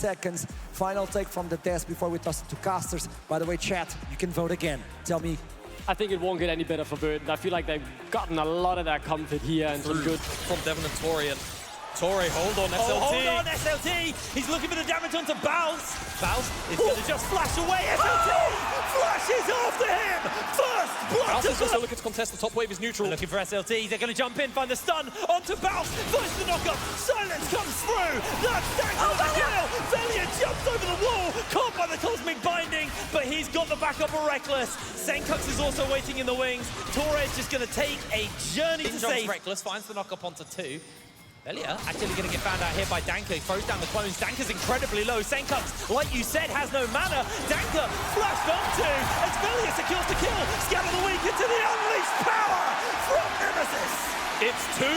seconds. Final take from the test before we toss it to casters. By the way, chat, you can vote again. Tell me. I think it won't get any better for Verdant. I feel like they've gotten a lot of that comfort here and some good from Devon and Tori. Torre, hold on, SLT. Oh, hold on, SLT. He's looking for the damage onto Bows. Bows is going to just flash away. SLT flashes after him. First blood. Bows is also looking to contest. The top wave is neutral. They're looking for SLT. They're going to jump in, find the stun onto Bows. First the knockup. Silence comes through. That's Dangle the kill. Velia jumps over the wall, caught by the cosmic binding, but he's got the backup of Reckless. Senkux is also waiting in the wings. Torre is just going to take a journey to save. Reckless finds the knockup onto 2. Velia actually going to get found out here by Danka. He throws down the clones. Danka's incredibly low. Senkux, like you said, has no mana. Danka flashed onto as Velia secures the kill. Scatter the weak into the unleashed power from Nemesis. It's 2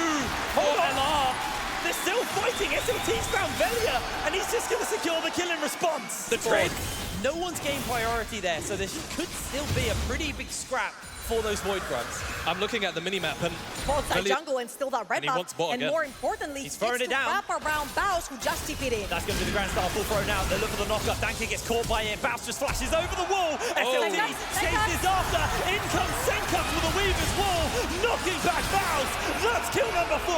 for NR. They're still fighting. SLT's found Velia, and he's just going to secure the kill in response. The trade. No one's gained priority there, so this could still be a pretty big scrap for those Void Grubs. I'm looking at the minimap and Outside jungle and still that red buff. And more importantly, he's throwing it down. Wrap around Baus, who just TP'd in. That's going to be the Grand Star full throw now. They look for the knockup. Danka gets caught by it. Baus just flashes over the wall. SLT chases after. In comes Senkux with a Weaver's wall, knocking back Baus. That's kill number 4.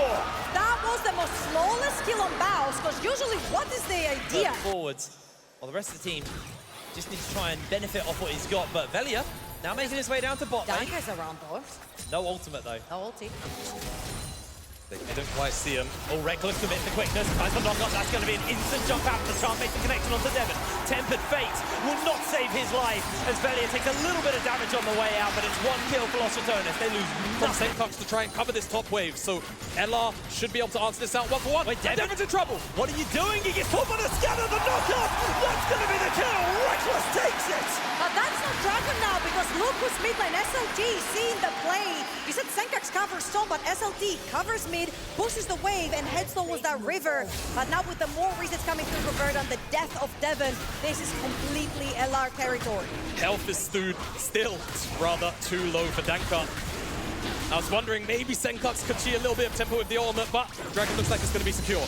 That was the most flawless kill on Baus, because usually what is the idea? Forwards. Well, the rest of the team just needs to try and benefit off what he's got, but Velia now making his way down to bot lane. Danka's around though. No ultimate though. No ulti. They didn't quite see him. Oh, Reckless commits the quickness. Finds the knockup. That's going to be an instant jump out. The charm makes the connection onto Devon. Tempered Fate will not save his life as Velia takes a little bit of damage on the way out, but it's 1 kill for Los Ratones. They lose from nothing. Senkux to try and cover this top wave. So LR should be able to answer this out 1-for-1. Wait, Devon's in trouble. What are you doing? He gets caught by the scatter, the knockup. That's going to be the kill. Reckless takes it. But that's not Dragon now, because look who's mid lane. SLT seeing the play. You said Senkux covers stone, but SLT covers mid, pushes the wave and heads towards that river. But now with the more resets coming through for Verdant, the death of Devon, this is completely LR territory. Health is still rather too low for Danka. I was wondering maybe Senkux could see a little bit of tempo with the ultimate, but Dragon looks like it's going to be secure.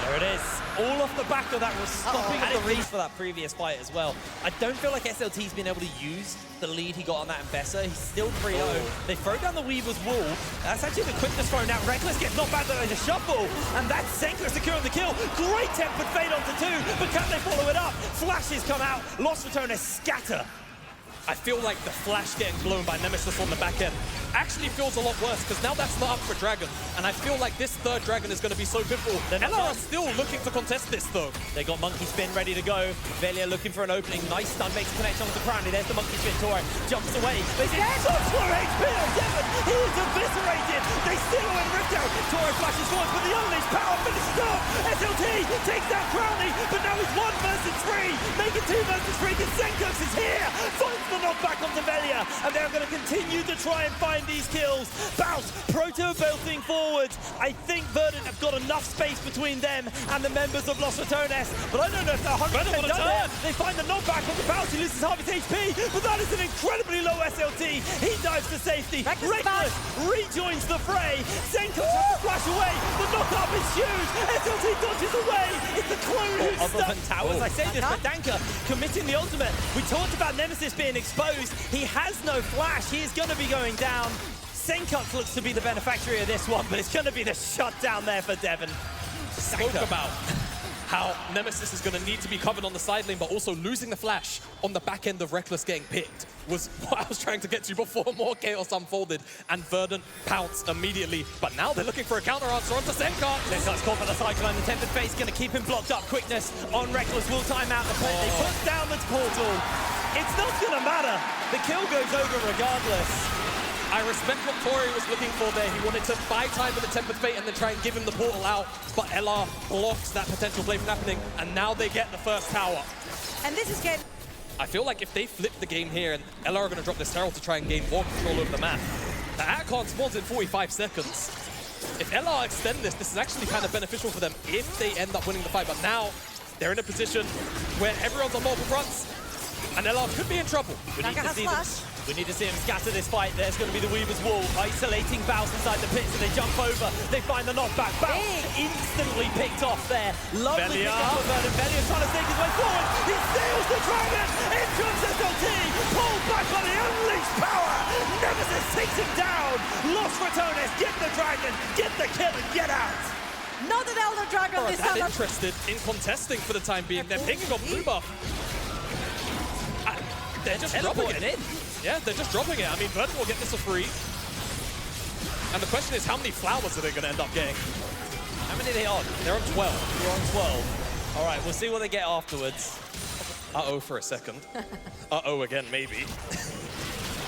There it is. All off the back of that was stopping at the reach for that previous fight as well. I don't feel like SLT's been able to use the lead he got on that Ambessa. He's still 3-0. They throw down the Weaver's wall. That's actually the quickness thrown out. Reckless gets knocked back by the shuffle. And that's Senkux securing the kill. Great tempered fade onto 2, but can they follow it up? Flashes come out. Los Ratones scatter. I feel like the flash getting blown by Nemesis on the back end actually feels a lot worse, because now that's not up for Dragon. And I feel like this third Dragon is going to be so pivotal. LR are still looking to contest this though. They got Monkey Spin ready to go. Velia looking for an opening. Nice stun, makes a connection with the Crowley. There's the Monkey Spin. Torre jumps away. They did such for HP on Devon. He is eviscerated. They steal in Rift out. Torre flashes forward, but the unleashed power finishes off. SLT takes down Crowley, but now it's 1 versus 3. Make it 2 versus 3 because Senkux is here. Finds the knockback onto Velia, and they're going to continue to try and find these kills. Bounce, Proto belting forward. I think Verdant have got enough space between them and the members of Los Ratones, but I don't know if they're 100% done yet. They find the knockback on the Bounce. He loses half his HP, but that is an incredibly low SLT. He dives to safety. Reckless rejoins the fray. Senkux has to flash away. The knockup is huge. SLT dodges away. It's the clone who's other stuck. than towers. I say this, but Danka committing the ultimate. We talked about Nemesis being exposed. He has no flash. He is going to be going down. Senkux looks to be the beneficiary of this one, but it's going to be the shutdown there for Devon. Spoke about how Nemesis is going to need to be covered on the side lane, but also losing the flash on the back end of Reckless getting picked was what I was trying to get to before more chaos unfolded, and Verdant pounced immediately. But now they're looking for a counter answer onto Senkux. Senkux caught by the cyclone. The tempered face going to keep him blocked up. Quickness on Reckless will time out the play. They put down the portal. It's not going to matter. The kill goes over regardless. I respect what Tori was looking for there. He wanted to buy time with the Tempered Fate and then try and give him the portal out, but LR blocks that potential play from happening, and now they get the first tower. And this is getting... I feel like if they flip the game here and LR are going to drop this Herald to try and gain more control over the map, the Atcon spawns in 45 seconds. If LR extend this, this is actually kind of beneficial for them if they end up winning the fight, but now they're in a position where everyone's on multiple fronts, and LR could be in trouble. Danka has flash. We need to see him scatter this fight. There's going to be the Weaver's Wall, isolating Baus inside the pit, so they jump over. They find the knockback. Baus instantly picked off there. Lovely pick up for Verdant. Velia trying to take his way forward. He steals the Dragon. In comes SLT. Pulled back by the unleashed power. Nemesis takes him down. Los Ratones, get the Dragon, get the kill, and get out. Not an Elder Dragon this That time. interested in contesting for the time being. They're picking up blue buff. They're just dropping it. Yeah, they're just dropping it. I mean, Verdant will get this for free. And the question is, how many flowers are they going to end up getting? How many are they on? They're on 12. They're on 12. All right, we'll see what they get afterwards. Uh-oh for a second. Uh-oh again, maybe.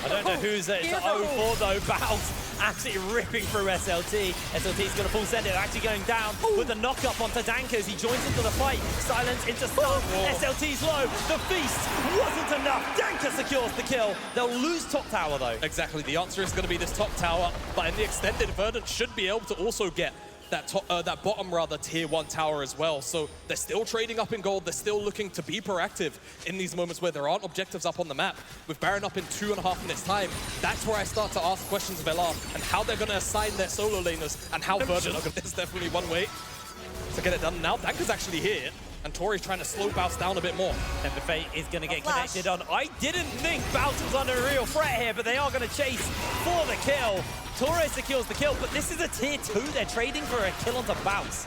I don't know who's it's 0-4 though. Baus absolutely ripping through SLT. SLT's going to full send it. Actually going down with the knock up onto Danka as he joins into the fight. Silence into stun. SLT's low. The feast wasn't enough. Danka secures the kill. They'll lose top tower though. Exactly. The answer is going to be this top tower. But in the extended, Verdant should be able to also get that that bottom tier 1 tower as well. So they're still trading up in gold. They're still looking to be proactive in these moments where there aren't objectives up on the map. With Baron up in 2.5 minutes time, that's where I start to ask questions of LR and how they're going to assign their solo laners and how Verdant are going to. There's definitely one way to get it done. Now Danka's actually here. And Tori's trying to slow Baus down a bit more. And the Fate is going to get connected on. I didn't think Baus was under a real threat here, but they are going to chase for the kill. Torre secures the kill, but this is a tier 2. They're trading for a kill onto Baus.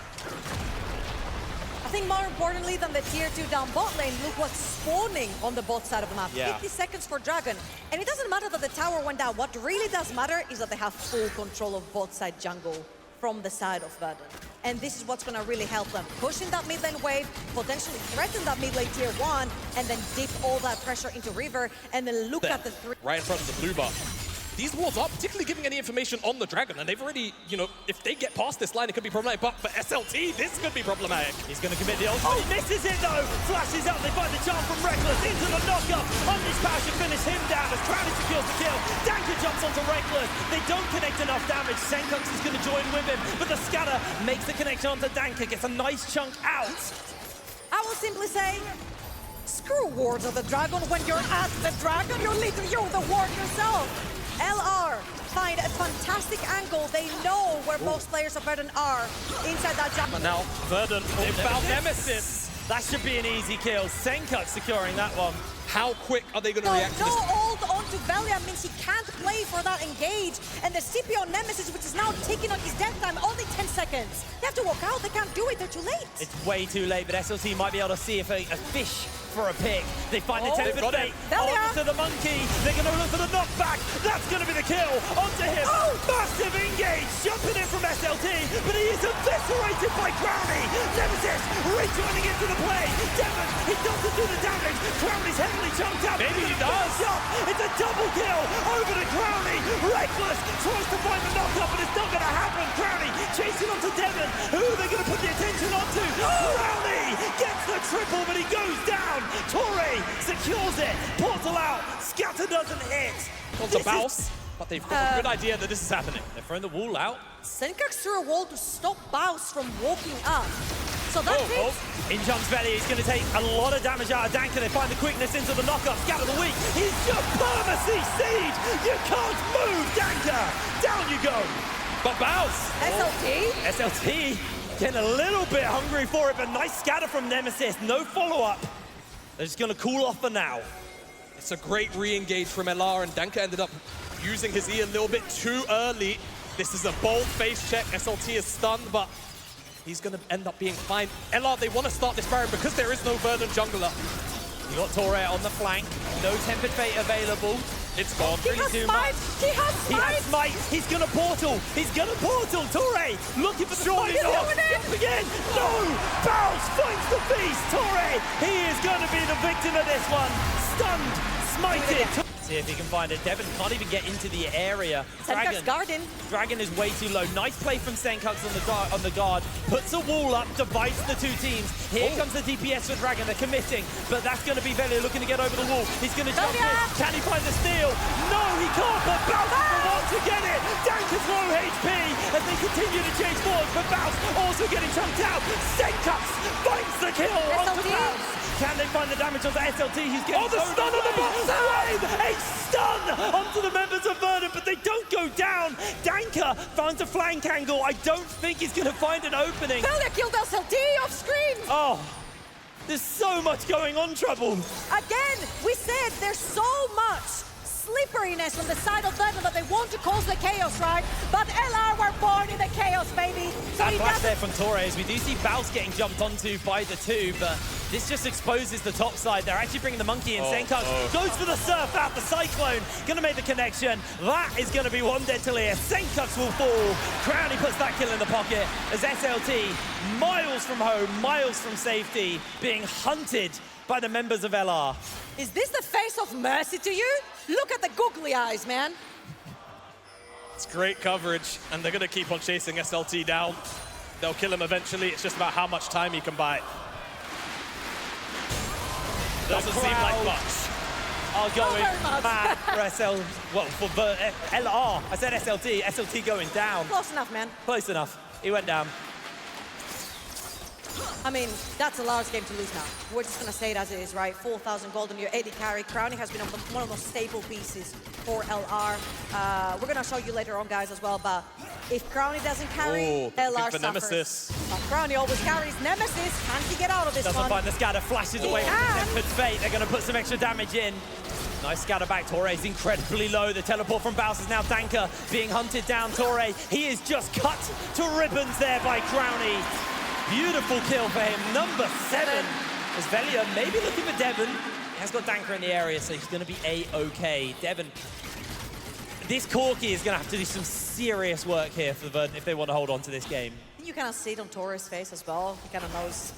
I think more importantly than the tier 2 down bot lane, look what's spawning on the bot side of the map. Yeah. 50 seconds for Dragon. And it doesn't matter that the tower went down. What really does matter is that they have full control of bot side jungle from the side of Verdant. And this is what's going to really help them. Pushing that mid lane wave, potentially threaten that mid lane tier 1, and then dip all that pressure into River, and then look at the 3. Right in front of the blue buff. These walls aren't particularly giving any information on the Dragon, and they've already, you know, if they get past this line, it could be problematic. But for SLT, this could be problematic. He's going to commit the ult. Oh, he misses it though! Flashes out, they find the charm from Reckless into the knockup. Unleashed power should finish him down as Crowley secures the kill. Danka jumps onto Reckless. They don't connect enough damage. Senkux is going to join with him, but the scatter makes the connection onto Danka, gets a nice chunk out. I will simply say, screw wards of the Dragon. When you're at the Dragon, you're the ward yourself. LR find a fantastic angle. They know where most players of Verdant are inside that jungle. But now, Verdant, they found Nemesis. That should be an easy kill. Senkux securing that one. How quick are they going to react to this? No ult onto Velia means he can't play for that engage. And the CP on Nemesis, which is now ticking on his death time, only 10 seconds. They have to walk out. They can't do it. They're too late. It's way too late, but SLT might be able to see if a fish for a pick. They find the tempered fate onto the monkey. They're going to look for the knockback. That's going to be the kill onto him. Oh, massive engage jumping in from SLT, but he is eviscerated by Crowley. Nemesis rejoining into the play. Devon, he doesn't do the damage. Crowley's heavily chunked out. Maybe he does. It's a double kill over to Crowley. Reckless tries to find the knockup, but it's not going to happen. Crowley chasing onto Devon. Who are they going to put the attention onto? Crowley gets the triple, but he goes down. Torre secures it. Portal out. Scatter doesn't hit. Wants a Baus, but they've got a good idea that this is happening. They're throwing the wall out. Senkux threw a wall to stop Baus from walking up. So that's it. In jumps Velia. He's going to take a lot of damage out of Danka. They find the quickness into the knockup. Scatter the weak. He's just permacy siege. You can't move Danka. Down you go. But Baus. SLT getting a little bit hungry for it, but nice scatter from Nemesis. No follow-up. They're just going to cool off for now. It's a great re-engage from LR, and Danka ended up using his E a little bit too early. This is a bold face check. SLT is stunned, but he's going to end up being fine. LR, they want to start this Baron because there is no Verdant jungler. You got Torre on the flank. No Tempered Fate available. It's gone. He has smite! He has smite! He has smite! He's gonna portal! He's gonna portal! Torre looking for the smite! Again! No! Baus finds the beast! Torre! He is gonna be the victim of this one! Stunned! Smited! See if he can find it. Devon can't even get into the area. Dragon is way too low. Nice play from Senkux on the guard. Puts a wall up, divides the two teams. Here comes the DPS for Dragon. They're committing, but that's going to be Velia looking to get over the wall. He's going to jump in. Can he find the steal? No, he can't, but Baus wants to get it. Danka's low HP as they continue to chase forward, but Baus also getting chunked out. Senkux finds the kill onto Baus. Can they find the damage onto SLT? He's getting the stun on the bot side! A stun onto the members of Verdant, but they don't go down. Danka finds a flank angle. I don't think he's going to find an opening. Velia killed SLT off screen. Oh, there's so much going on, Trouble. Again, we said there's so much slipperiness on the side of Verdant that they want to cause the chaos, right? But LR were born in the chaos, baby. So That he flash doesn't... there from Torres. We do see Baus getting jumped onto by the two, but this just exposes the top side. They're actually bringing the monkey in. Senkux goes for the surf out, the cyclone. Gonna make the connection. That is gonna be one dead to Lear. Senkux will fall. Crowley puts that kill in the pocket as SLT, miles from home, miles from safety, being hunted by the members of LR. Is this the face of mercy to you? Look at the googly eyes, man. It's great coverage, and they're going to keep on chasing SLT down. They'll kill him eventually. It's just about how much time he can buy. Doesn't seem like much. Are going very much. mad for LR. I said SLT. SLT going down. Close enough, man. Close enough. He went down. I mean, that's a large game to lose now. We're just going to say it as it is, right? 4,000 gold on your AD carry. Crowning has been one of those staple pieces for LR. We're going to show you later on, guys, as well, but if Crowny doesn't carry, LR suffers. Nemesis. But Crowny always carries Nemesis. Can he get out of this Doesn't one? find the scatter, flashes away from the Tempered Fate. They're going to put some extra damage in. Nice scatter back. Torre's incredibly low. The teleport from Baus is now Danka being hunted down. Torre, he is just cut to ribbons there by Crowny. Beautiful kill for him. Number 7 as Velia maybe looking for Devon. He has got Danka in the area, so he's going to be A-OK. Devon. This Corki is going to have to do some serious work here for Verdant if they want to hold on to this game. You kind of see it on Torres' face as well. He kind of knows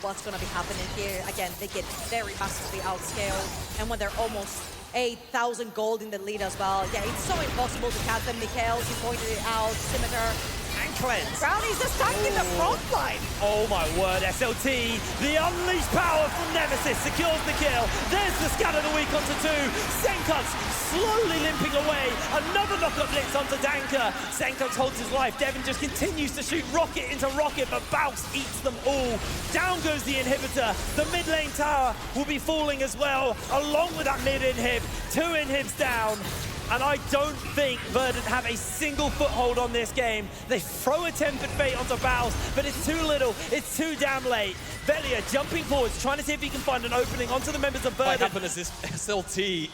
what's going to be happening here. Again, they get very massively outscaled. And when they're almost 8,000 gold in the lead as well, yeah, it's so impossible to catch them. Mikhails, you pointed it out, Scimitar. And cleanse. Crowny's just stuck in the front line. Oh my word, SLT, the unleashed power from Nemesis secures the kill. There's the scatter the weak onto 2. Senkux slowly limping away. Another knockup blitz onto Danka. Senkux holds his life. Devon just continues to shoot rocket into rocket, but Baus eats them all. Down goes the inhibitor. The mid lane tower will be falling as well, along with that mid inhib. 2 inhibs down. And I don't think Verdant have a single foothold on this game. They throw a Tempered Fate onto Baus, but it's too little, it's too damn late. Velia jumping forwards, trying to see if he can find an opening onto the members of Verdant. What happened is this SLT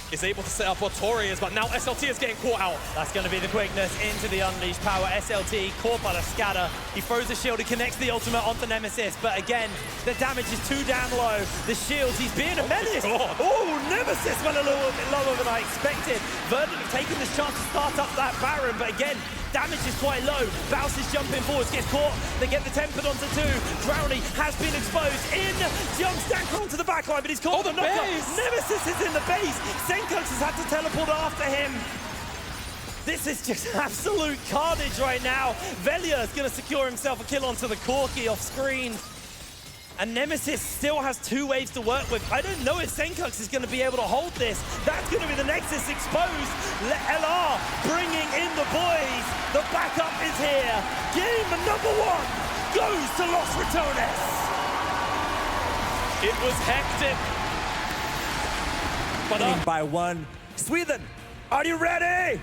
is able to set up what Torre is, but now SLT is getting caught out. That's going to be the quickness into the unleashed power. SLT caught by the scatter. He throws the shield, he connects the ultimate onto Nemesis, but again, the damage is too damn low. The shields, he's being a menace. Oh, Nemesis went a little bit lower than I expected. Verdant have taken this chance to start up that Baron, but again, damage is quite low. Baus is jumping forwards, gets caught. They get the Tempered onto 2. Crowley has been exposed. In jumps Danka onto the backline, but he's caught the knockup. Nemesis is in the base. Senkux has had to teleport after him. This is just absolute carnage right now. Velia is going to secure himself a kill onto the Corki off screen. And Nemesis still has 2 waves to work with. I don't know if Senkux is going to be able to hold this. That's going to be the Nexus exposed. LR bringing in the boys. The backup is here. Game number 1 goes to Los Ratones. It was hectic. But by 1. Sweden, are you ready?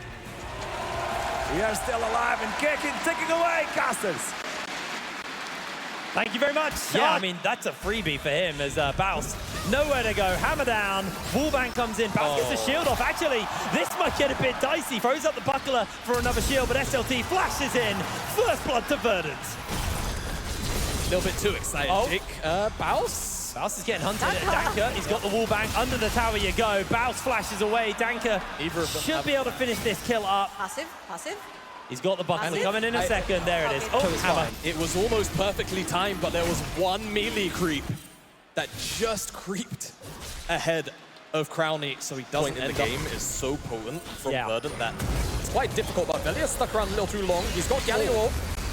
We are still alive and kicking, taking away, casters. Thank you very much. Yeah, I mean, that's a freebie for him as Baus. Nowhere to go, hammer down. Wallbang comes in, Baus gets the shield off. Actually, this might get a bit dicey. Throws up the buckler for another shield, but SLT flashes in. First blood to Verdant. A little bit too excited, Jake. Baus? Baus is getting hunted at Danka. He's got the wallbang. Under the tower you go. Baus flashes away. Danka should be able to finish this kill up. Passive. He's got the buckler coming in a second. There it is. Oh, hammer. It was almost perfectly timed, but there was one melee creep that just creeped ahead of Crowny, so he doesn't end the game is so potent from Verdant that it's quite difficult, but Velia stuck around a little too long. He's got Galio.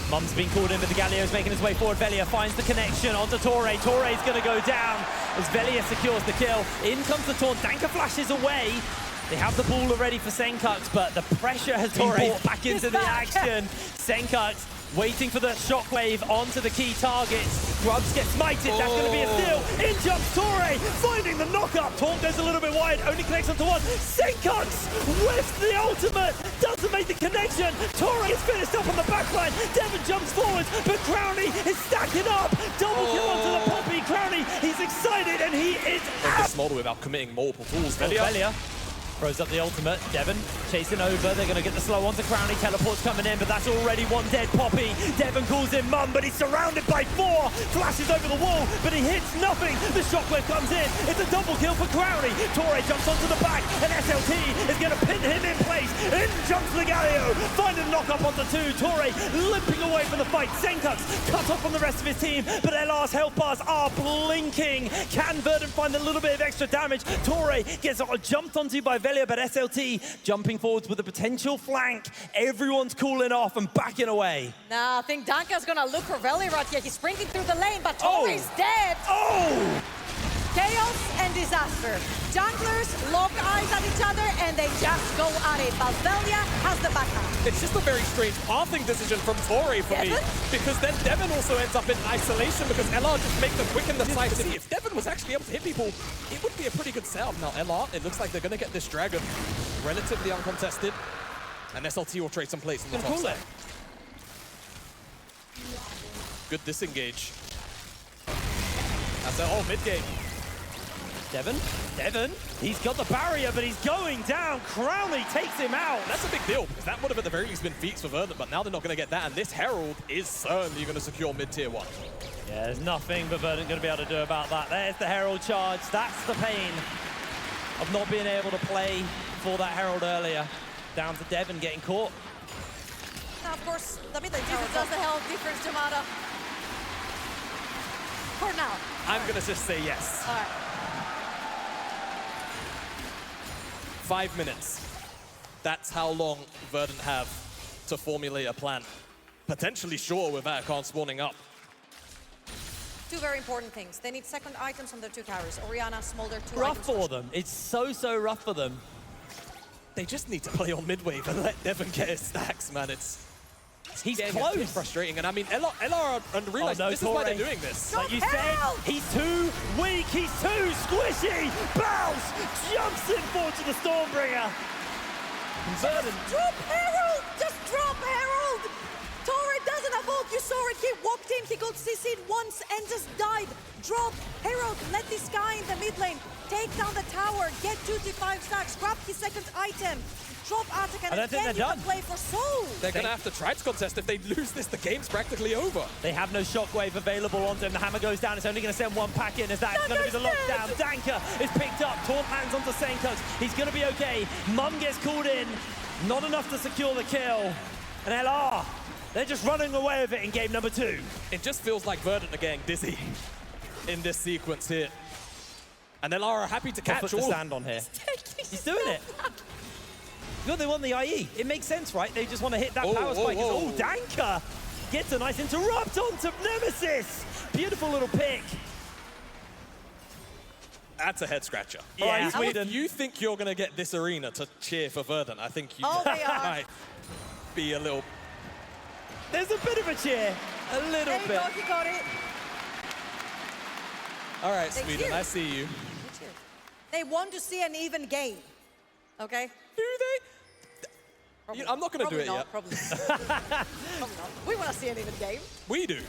Mum's been called in, but the Galio's making his way forward. Velia finds the connection onto Torre. Torre's going to go down as Velia secures the kill. In comes the taunt. Danka flashes away. They have the ball already for Senkux, but the pressure has been brought back into the action. Senkux waiting for the shockwave onto the key targets. Grubs get smited, that's going to be a steal. In jumps Torre, finding the knock-up. Taunt goes a little bit wide, only connects onto one. Senkuks whiffs the ultimate, doesn't make the connection. Torre is finished up on the backline. Devon jumps forwards, but Crownie is stacking up. Double kill onto the Poppy. Crownie, he's excited and he is out. This model without committing multiple tools. Velia throws up the ultimate. Devon chasing over. They're going to get the slow onto Crownie. Teleport's coming in, but that's already one dead Poppy. Devon calls him mum, but he's surrounded by 4. Flashes over the wall, but he hits nothing. The shockwave comes in. It's a double kill for Crownie. Torre jumps onto the back, and SLT is going to pin him in place. In jumps Legalio. Finding a knock up onto 2. Torre limping away from the fight. Senkuks cut off from the rest of his team, but LR's health bars are blinking. Can Verdant find a little bit of extra damage? Torre gets jumped onto by Velia, but SLT jumping forwards with a potential flank. Everyone's cooling off and backing away. Nah, I think Danka's gonna look for Veli right here. He's sprinting through the lane, but Torre's dead. Oh! Chaos and disaster. Junglers lock eyes at each other and they just go at it. But Velia has the backup. It's just a very strange pathing decision from Torre for me, because then Devon also ends up in isolation because LR just makes the quick and decisive. If Devon was actually able to hit people, it would be a pretty good setup. Now LR, it looks like they're going to get this Dragon relatively uncontested, and SLT will trade some plays on the top side. Good disengage. That's it. Mid-game. Devon, he's got the barrier, but he's going down. Crownie takes him out. That's a big deal, because that would have at the very least been feats for Verdant, but now they're not going to get that, and this Herald is certainly going to secure mid-tier 1. Yeah, there's nothing but Verdant going to be able to do about that. There's the Herald charge. That's the pain of not being able to play for that Herald earlier. Down to Devon getting caught. Now, of course, the mid lane tower does the hell difference, Jamada. For now. I'm going to just say yes. All right. 5 minutes. That's how long Verdant have to formulate a plan. Potentially sure with Khan spawning up. 2 very important things. They need second items on their 2 carries. Orianna, Smolder, 2 Rough items. for them. It's so rough for them. They just need to play on mid-wave and let Devon get his stacks, man. He's getting close. a bit frustrating, and I mean, LR realize this is why they're doing this. Like you said, he's too weak, he's too squishy. Bounce jumps in forward to the Stormbringer. Just drop Herald! Just drop Herald! Torre doesn't have ult, you saw it. He walked in, he got CC'd once and just died. Drop Herald, let this guy in the mid lane take down the tower, get 2 to 5 stacks, grab his second item. Drop Artican, and then you can play for Soul. They're going to have to try to contest. If they lose this, the game's practically over. They have no shockwave available on them. The hammer goes down. It's only going to send 1 pack in, as that's going to be the lockdown. Danka is picked up. Taunt lands onto Senkuks. He's going to be okay. Mum gets called in. Not enough to secure the kill. And LR, they're just running away with it in game number 2. It just feels like Verdant are getting dizzy in this sequence here. And LR are happy to catch all. Stand on here. He's doing it. Good, they won the IE. It makes sense, right? They just want to hit that power spike. Oh, Danka gets a nice interrupt onto Nemesis. Beautiful little pick. That's a head scratcher. Yeah, Sweden. If you think you're going to get this arena to cheer for Verdant, I think you might be a little... There's a bit of a cheer. A little bit. There you go, he got it. All right, Sweden, I see you. They want to see an even game. Okay? Do they? I'm not going to do it yet. Probably not. We want to see an even game. We do.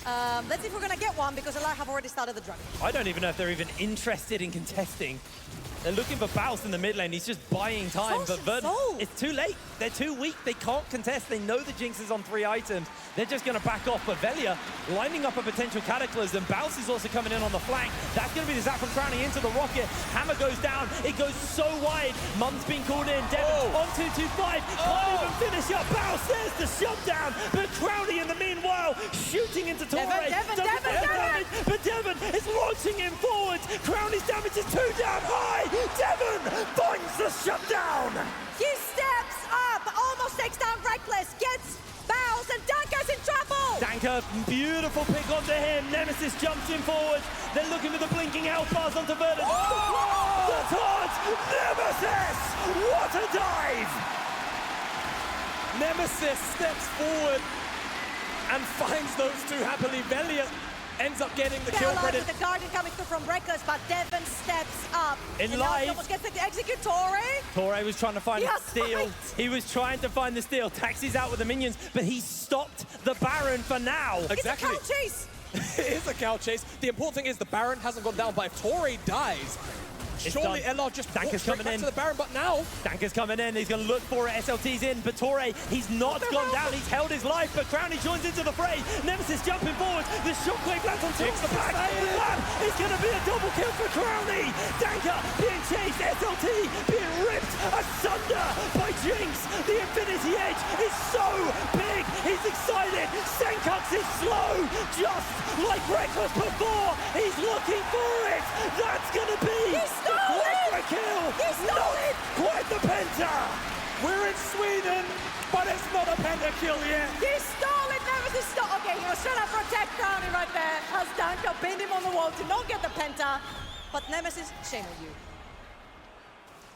Let's see if we're going to get one, because LR have already started the dragon. I don't even know if they're even interested in contesting. They're looking for Baus in the mid lane. He's just buying time, but Verdant, it's too late. They're too weak. They can't contest. They know the Jinx is on 3 items. They're just going to back off. But Velia lining up a potential Cataclysm. Baus is also coming in on the flank. That's going to be the zap from Crownie into the rocket. Hammer goes down. It goes so wide. Mum's been called in. Devon on 2-2-5. Can't even finish up. Baus, there's the shutdown. But Crownie in the meanwhile shooting into Torre. Devon! But Devon is launching him forwards. Crownie's damage is too damn high. Devon finds the shutdown. He steps up, almost takes down Reckless, gets Baus, and Danka's in trouble. Danka, beautiful pick onto him. Nemesis jumps in forwards. They're looking for the blinking health bars onto Verdant. The taunt! Nemesis! What a dive! Nemesis steps forward and finds those two happily. Velia ends up getting the kill Bella credit. with the Guardian coming through from Reckless, but Devon steps up. In and now he live. almost gets to execute Torre. Torre was trying to find He the has steal. fight. He was trying to find the steal. Taxi's out with the minions, but he stopped the Baron for now. Exactly. It's a cow chase. It is a cow chase. The important thing is the Baron hasn't gone down, but if Torre dies, surely done. LR just Danker's walks straight coming back in. to the Baron, but now Danker's coming in. He's going to look for it. SLT's in, but Torre, he's not gone down. He's held his life, but Crownie joins into the fray. Nemesis jumping forward. The shockwave lands on top of the back. That is going to be a double kill for Crownie. Danker being chased. SLT being ripped asunder by Jinx. The Infinity Edge is so big. He's excited. Senkux is slow, just like Reckless before. He's looking for it. That's going to be quite the kill. He stole it. Quite the penta. We're in Sweden, but it's not a pentakill yet. He stole it. Nemesis stole. Okay, he was trying to protect Crownie right there. As Danko pinned him on the wall to not get the penta. But Nemesis, shame on you.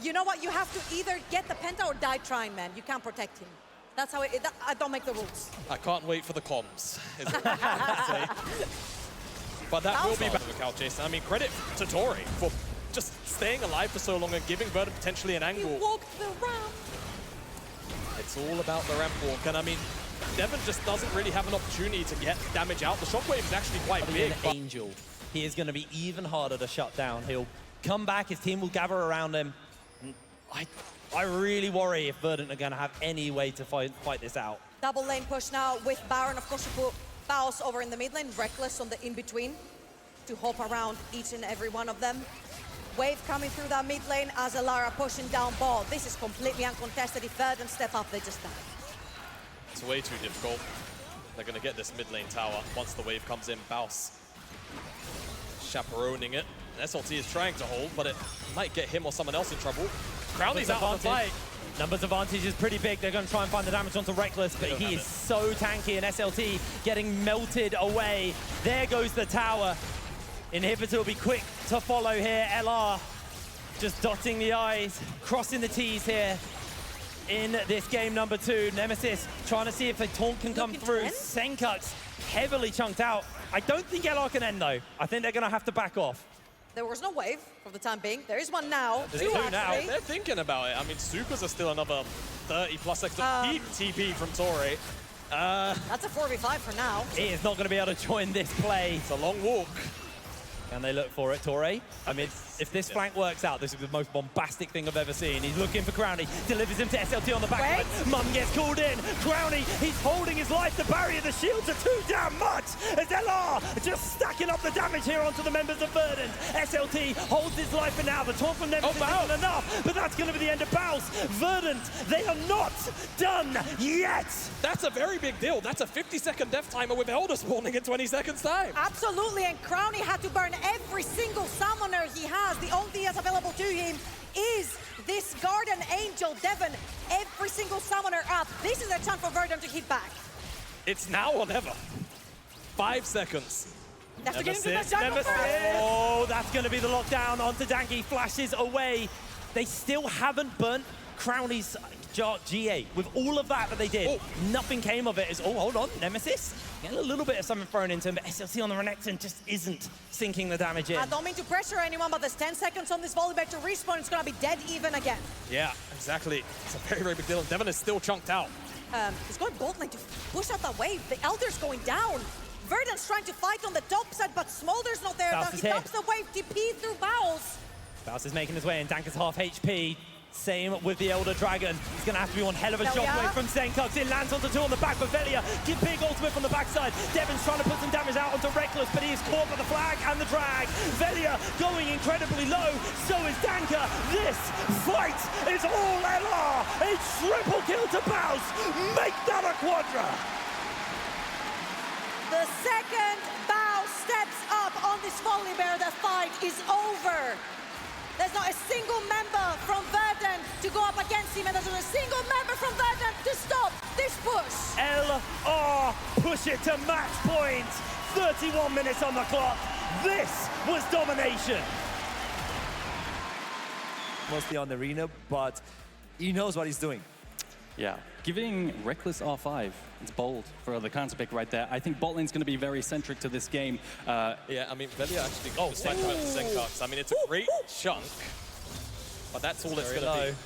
You know what? You have to either get the penta or die trying, man. You can't protect him. That's how I don't make the rules. I can't wait for the comms, is what I'm trying to say. But that will be back to the cow chase. I mean, credit to Torre for just staying alive for so long and giving Verdant potentially an He angle. walked the ramp. It's all about the ramp walk, and I mean, Devon just doesn't really have an opportunity to get damage out. The shockwave is actually quite big. An Angel. He is going to be even harder to shut down. He'll come back, his team will gather around him. And I really worry if Verdant are going to have any way to fight this out. Double lane push now with Baron. Of course, you put Baus over in the mid lane, Reckless on the in-between to hop around each and every one of them. Wave coming through that mid lane as Alara pushing down ball. This is completely uncontested. If Verdant step up, they just die. It's way too difficult. They're going to get this mid lane tower once the wave comes in. Baus chaperoning it. SLT is trying to hold, but it might get him or someone else in trouble. Crowley's out of the fight. Numbers advantage is pretty big. They're going to try and find the damage onto Reckless, but he is so tanky, and SLT getting melted away. There goes the tower. Inhibitor will be quick to follow here. LR just dotting the I's, crossing the T's here in this game number 2. Nemesis trying to see if a taunt can come through. Senkux heavily chunked out. I don't think LR can end, though. I think they're going to have to back off. There was no wave for the time being. There is one now. There's Two two now. actually. They're thinking about it. I mean, supers are still another 30 plus seconds. Deep TP from Torre. That's a 4v5 for now. He is not going to be able to join this play. It's a long walk. Can they look for it, Torre? I mean, if this flank works out, this is the most bombastic thing I've ever seen. He's looking for Crownie, delivers him to SLT on the back. Mum gets called in. Crownie, he's holding his life. The barrier, the shields are too damn much. As LR just stacking up the damage here onto the members of Verdant. SLT holds his life for now. The taunt from Nemesis isn't enough, but that's going to be the end of Baus. Verdant, they are not done yet. That's a very big deal. That's a 50-second death timer with Elder spawning in 20 seconds time. Absolutely, and Crownie had to burn every single summoner he has. The only thing that's available to him is this Guardian Angel Devon. Every single summoner up. This is a chance for Verdant to hit back. It's now or never. 5 seconds. They have to get into the jungle first. Oh, that's going to be the lockdown onto Gen.G. Flashes away. They still haven't burnt Crownie's GA. With all of that they did, nothing came of it. Hold on, Nemesis. Getting a little bit of something thrown into him, but SLT on the Renekton just isn't sinking the damage in. I don't mean to pressure anyone, but there's 10 seconds on this volley back to respawn. It's going to be dead even again. Yeah, exactly. It's a very, very big deal. And Devon is still chunked out. He's going bold lane to push out that wave. The Elder's going down. Verdant's trying to fight on the top side, but Smolder's not there. Baus He is here. stops the wave, TP through Baus. Baus is making his way in. Danker's half HP. Same with the Elder Dragon. He's going to have to be one hell of a shockwave from Senkux. It lands onto 2 on the back for Velia. Big ultimate from the backside. Devon's trying to put some damage out onto Reckless, but he is caught by the flag and the drag. Velia going incredibly low. So is Danker. This fight is all LR. A triple kill to Baus. Make that a quadra. The second Baus steps up on this volley bear, the fight is over. There's not a single member from Verdant to go up against him, and there's not a single member from Verdant to stop this push. LR push it to match point. 31 minutes on the clock. This was domination. Mostly on the arena, but he knows what he's doing. Yeah, giving Reckless R5, it's bold for the counter pick right there. I think bot lane's going to be very centric to this game. Yeah, I mean, Velia actually got the out to Zenkarks. I mean, it's a great chunk, but that's all it's going to be.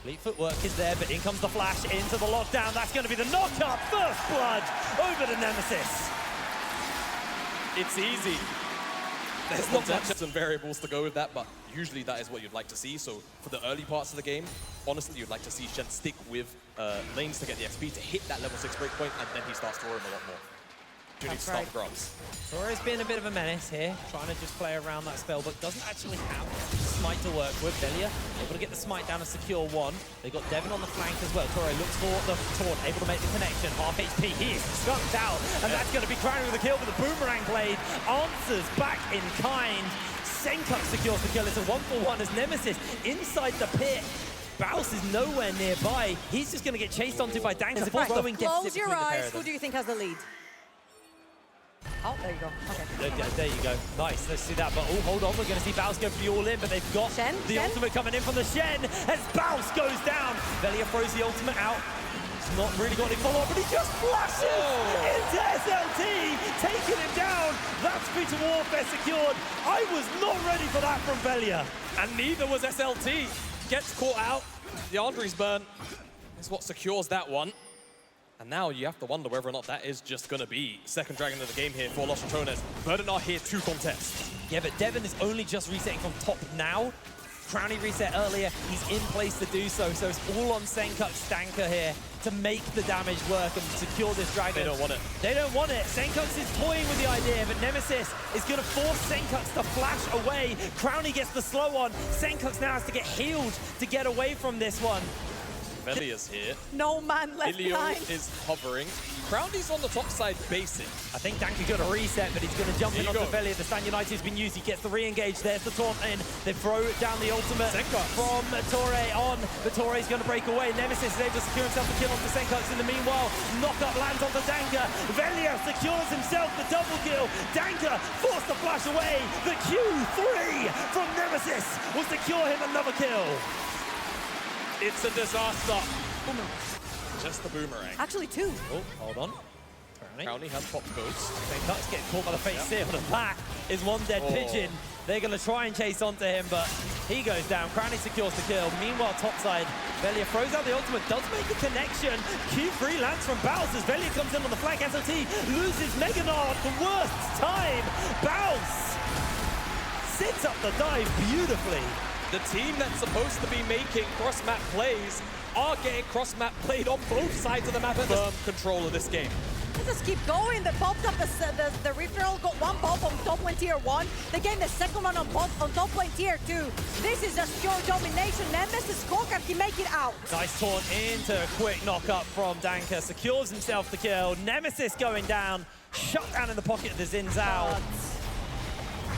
Fleet footwork is there, but in comes the flash into the lockdown. That's going to be the knockup. First blood over to Nemesis. It's easy. There's not much some variables to go with that, but usually that is what you'd like to see. So for the early parts of the game, honestly, you'd like to see Shen stick with lanes to get the XP to hit that level 6 breakpoint, and then he starts to roam a lot more. You need to start the grabs. Torre's been a bit of a menace here, trying to just play around that spell, but doesn't actually have smite to work with. Velia able to get the smite down and secure one. They got Devon on the flank as well. Torre looks for the taunt, able to make the connection. Half HP, he is chunked out, and that's going to be crowning with a kill, but the boomerang blade answers back in kind. Senkuk secures the kill. It's a 1-for-1 as Nemesis inside the pit. Baus is nowhere nearby. He's just going to get chased onto by Danker. Close your eyes. Who do you think has the lead? Oh, there you go. Okay. There you go. Nice. Let's see that. But oh, hold on. We're going to see Baus go for the all-in, but they've got the ultimate coming in from the Shen as Baus goes down. Velia throws the ultimate out. He's not really got any follow-up, but he just flashes into SLT, taking him down. That's Future Warfare secured. I was not ready for that from Velia. And neither was SLT. Gets caught out. The Andre's burn is what secures that one. And now you have to wonder whether or not that is just going to be second dragon of the game here for Los Ratones. Verdant are here to contest. Yeah, but Devon is only just resetting from top now. Crownie reset earlier. He's in place to do so. So it's all on Senkuk's Stanker here to make the damage work and secure this dragon. They don't want it. They don't want it. Senkuk's is toying with the idea, but Nemesis is going to force Senkuk's to flash away. Crownie gets the slow on. Senkuk's now has to get healed to get away from this one. Velia's here. No man left behind. is hovering. Crownie's on the top side basing. I think Danker's going to reset, but he's going to jump in onto Velia. The Stand United has been used. He gets the re-engage. There's the taunt in. They throw down the ultimate from Torre on. But Torre's going to break away. Nemesis is able to secure himself the kill onto Senkuk's in the meanwhile. Knock-up lands onto Danker. Velia secures himself the double kill. Danker forced to flash away. The Q3 from Nemesis will secure him another kill. It's a disaster. Just the boomerang. Actually, two. Oh, hold on. Crownie has popped boats. Senkuk's getting caught by the face seal, and that is one dead pigeon. They're going to try and chase onto him, but he goes down. Crownie secures the kill. Meanwhile, topside, Velia throws out the ultimate, does make the connection. Q3 lands from Baus as Velia comes in on the flank. SLT loses Mega Gnar at the worst time. Baus sits up the dive beautifully. The team that's supposed to be making cross-map plays are getting cross-map played on both sides of the map. Firm control of this game. Let's just keep going. They popped up the referral, got one pop on top lane tier 1. They gained the second one on top lane tier 2. This is just pure domination. Nemesis scorecard can make it out. Nice taunt into a quick knock-up from Danker. Secures himself the kill. Nemesis going down. Shut down in the pocket of the Xin Zhao.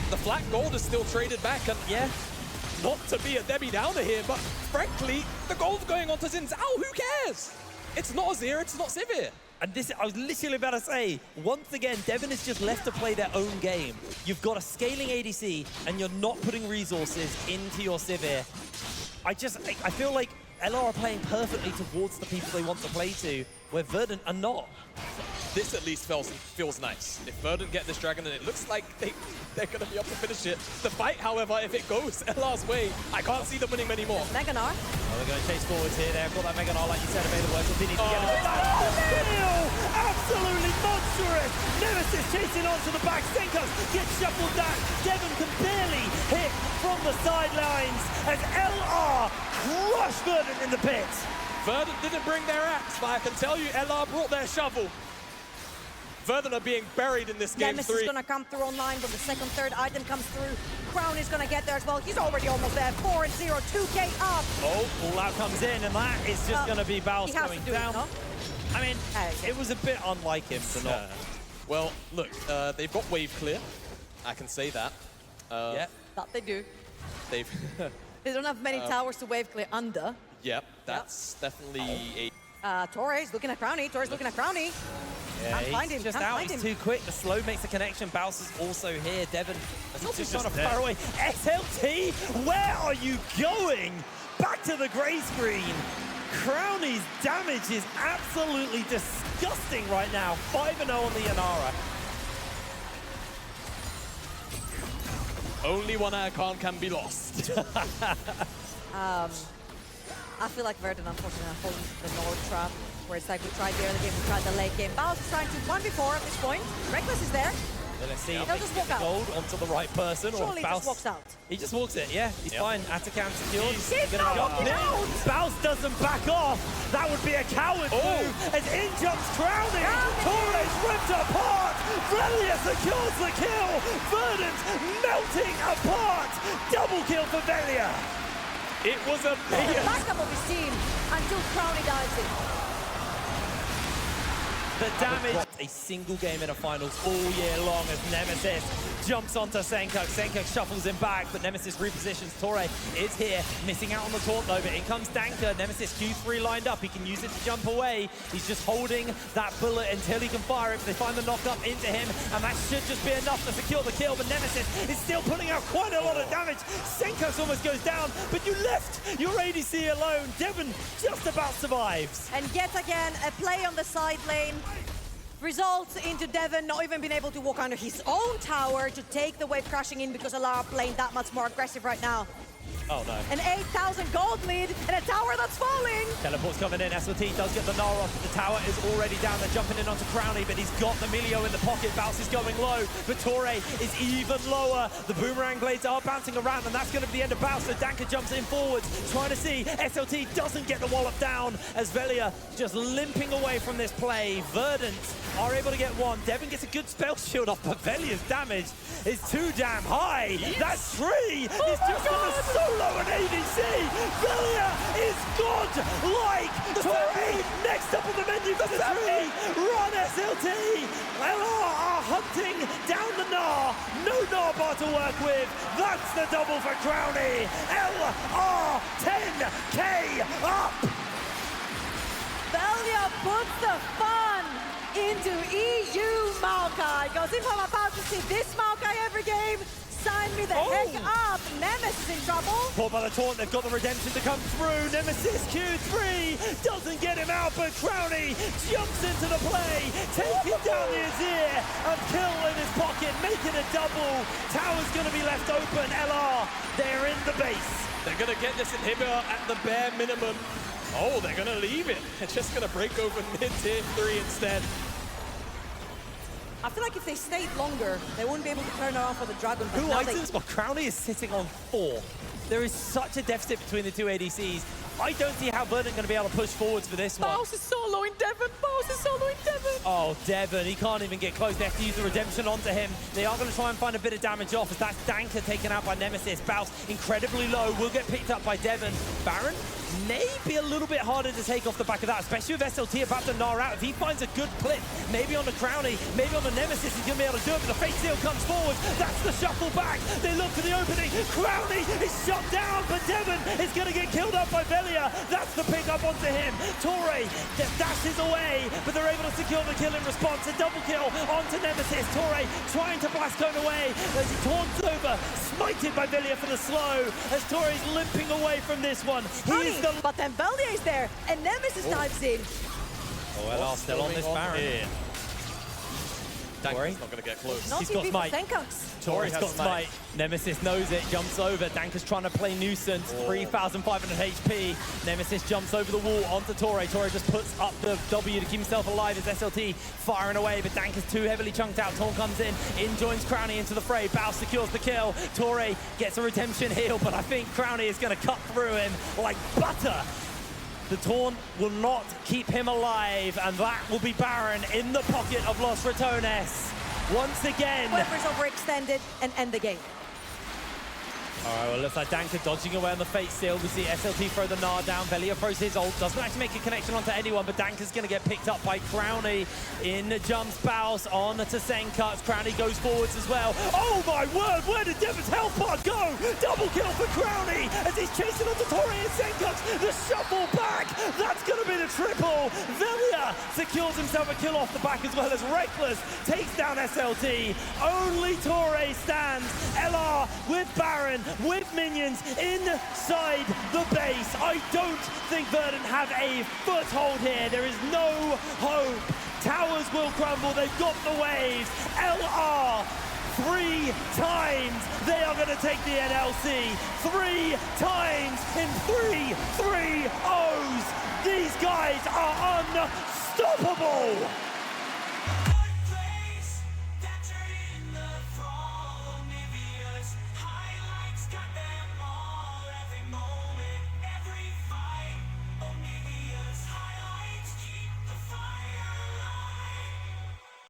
The flat gold is still traded back, and yeah, not to be a Debbie Downer here, but frankly, the gold's going on to Xin Zhao. Who cares? It's not Azir, it's not Sivir. And this, I was literally about to say, once again, Devon is just left to play their own game. You've got a scaling ADC, and you're not putting resources into your Sivir. I feel like LR are playing perfectly towards the people they want to play to, where Verdant are not. This at least feels nice. If Verdant get this dragon, and it looks like they're going to be able to finish it. The fight, however, if it goes LR's way, I can't see them winning many more. Mega Gnar. Oh, they're going to chase forwards here. They've got that Mega Gnar, like you said, available. They need to get it. Kill! Absolutely monstrous! Nemesis chasing onto the back. Senkuk gets shuffled back. Devon can barely hit from the sidelines as LR crush Verdant in the pit. Verdant didn't bring their axe, but I can tell you LR brought their shovel. Verdant are being buried in this game. Nemesis is going to come through online when the second, third item comes through. Crown is going to get there as well. He's already almost there. 4-0, 2K up. Oh, all out comes in, and that is just going to be Baus going down. No? I mean, it was a bit unlike him to not. Well, look, they've got wave clear. I can say that. Yeah. That they do. They don't have many towers to wave clear under. Yep, that's definitely a... Torre's looking at Crownie. Torre's looking at Crownie. Yeah, Can't find him. just Can't out. find He's him. too quick. The slow makes the connection. Baus is also here. Devon is He's just just trying to fire away. SLT, where are you going? back to the gray screen. Crowny's damage is absolutely disgusting right now. 5-0 on the Yanara. Only one icon can be lost. I feel like Verdant, unfortunately, falling into the Nord trap, where it's like we tried the early game, we tried the late game. Baus is trying to 1v4 at this point. Reckless is there. So let's see if He'll they just can get walk the out. gold onto the right person. Surely he or just walks out. He just walks it, yeah. He's fine. Atacam secured. He's gonna not jump walking in. out! Baus doesn't back off. That would be a coward move as in jumps Crowny. Torres ripped apart. Velia secures the kill. Verdant melting apart. Double kill for Velia. It was a The backup of his team until Crowny dives in. The damage. A single game in a finals all year long as Nemesis jumps onto Senkuk. Senkuk shuffles him back, but Nemesis repositions. Torre is here, missing out on the taunt though, but in comes Danker. Nemesis Q3 lined up. He can use it to jump away. He's just holding that bullet until he can fire it. They find the knock up into him, and that should just be enough to secure the kill, but Nemesis is still pulling out quite a lot of damage. Senkuk almost goes down, but you left your ADC alone. Devon just about survives. And yet again, a play on the side lane results into Devon not even being able to walk under his own tower to take the wave crashing in because Alara playing that much more aggressive right now. Oh no. An 8,000 gold lead and a tower that's falling. Teleport's coming in. SLT does get the Nara off. The tower is already down. They're jumping in onto Crowny, but he's got the Milio in the pocket. Bounce is going low, but Torre is even lower. The boomerang blades are bouncing around, and that's going to be the end of Bounce. So Danker jumps in forwards, trying to see SLT doesn't get the wallop down as Velia just limping away from this play. Verdant are able to get one. Devon gets a good spell shield off, but Velia's damage is too damn high. That tree is just going to solo an ADC. Velia is god-like. Torre next up on the menu for the tree. Run SLT. LR are hunting down the Gnar. No Gnar bar to work with. That's the double for Crowny. LR 10K up. Velia puts the fun into EU Maokai. Goes, if I'm about to see this Maokai every game, sign me the heck up. Nemesis in trouble. Caught by the taunt, they've got the redemption to come through. Nemesis Q3 doesn't get him out, but Crowny jumps into the play, taking down the Azir, a kill in his pocket, making a double. Tower's going to be left open. LR, they're in the base. They're going to get this inhibitor at the bare minimum. Oh, they're going to leave it. They're just going to break over mid-tier 3 instead. I feel like if they stayed longer, they wouldn't be able to turn it on for the Dragon. But Who now items? Well, Crowny is sitting on 4. There is such a deficit between the two ADCs. I don't see how Verdant going to be able to push forwards for this one. Baus is soloing Devon. Baus is soloing Devon. Oh, Devon, he can't even get close. They have to use the redemption onto him. They are going to try and find a bit of damage off as that's Danker taken out by Nemesis. Baus incredibly low, will get picked up by Devon. Baron may be a little bit harder to take off the back of that, especially with SLT about to gnar out. If he finds a good clip, maybe on the Crowny, maybe on the Nemesis, he's going to be able to do it, but the Fate Seal comes forward. That's the shuffle back. They look for the opening. Crowny is shot down, but Devon is going to get killed up by Velia. That's the pick up onto him. Torre dashes away, but they're able to secure the kill in response. A double kill onto Nemesis. Torre trying to blast cone away as he taunts over, smited by Velia for the slow, as Torre's limping away from this one. He's But then Velia is there, and Nemesis dives in. Oh, LR still on this Baron. Danker's not going to get close. Not He's got TP for smite. Senkux. Torre's has got smite. smite. Nemesis knows it, jumps over. Danker's trying to play nuisance. 3,500 HP. Nemesis jumps over the wall onto Torre. Torre just puts up the W to keep himself alive as SLT firing away, but Danker's too heavily chunked out. Taunt comes in joins Crowny into the fray. Baus secures the kill. Torre gets a redemption heal, but I think Crowny is going to cut through him like butter. The taunt will not keep him alive, and that will be Baron in the pocket of Los Ratones. Once again. Weapons overextended and end the game. All right, well, it looks like Danker dodging away on the Fate Seal. We see SLT throw the Gnar down. Velia throws his ult. Doesn't actually make a connection onto anyone, but Danker's going to get picked up by Crowny. In jumps Baus on to Senkux. Crowny goes forwards as well. Oh, my word! Where did Devon's health pod go? Double kill for Crowny as he's chasing onto Torre and Senkux. The shuffle back. That's going to be the triple. Velia secures himself a kill off the back as well as Reckless takes down SLT. Only Torre it stands. LR with Baron, with minions inside the base. I don't think Verdant have a foothold here. There is no hope. Towers will crumble. They've got the waves. LR 3 times they are going to take the NLC. 3 times in 3-3-0s. These guys are unstoppable.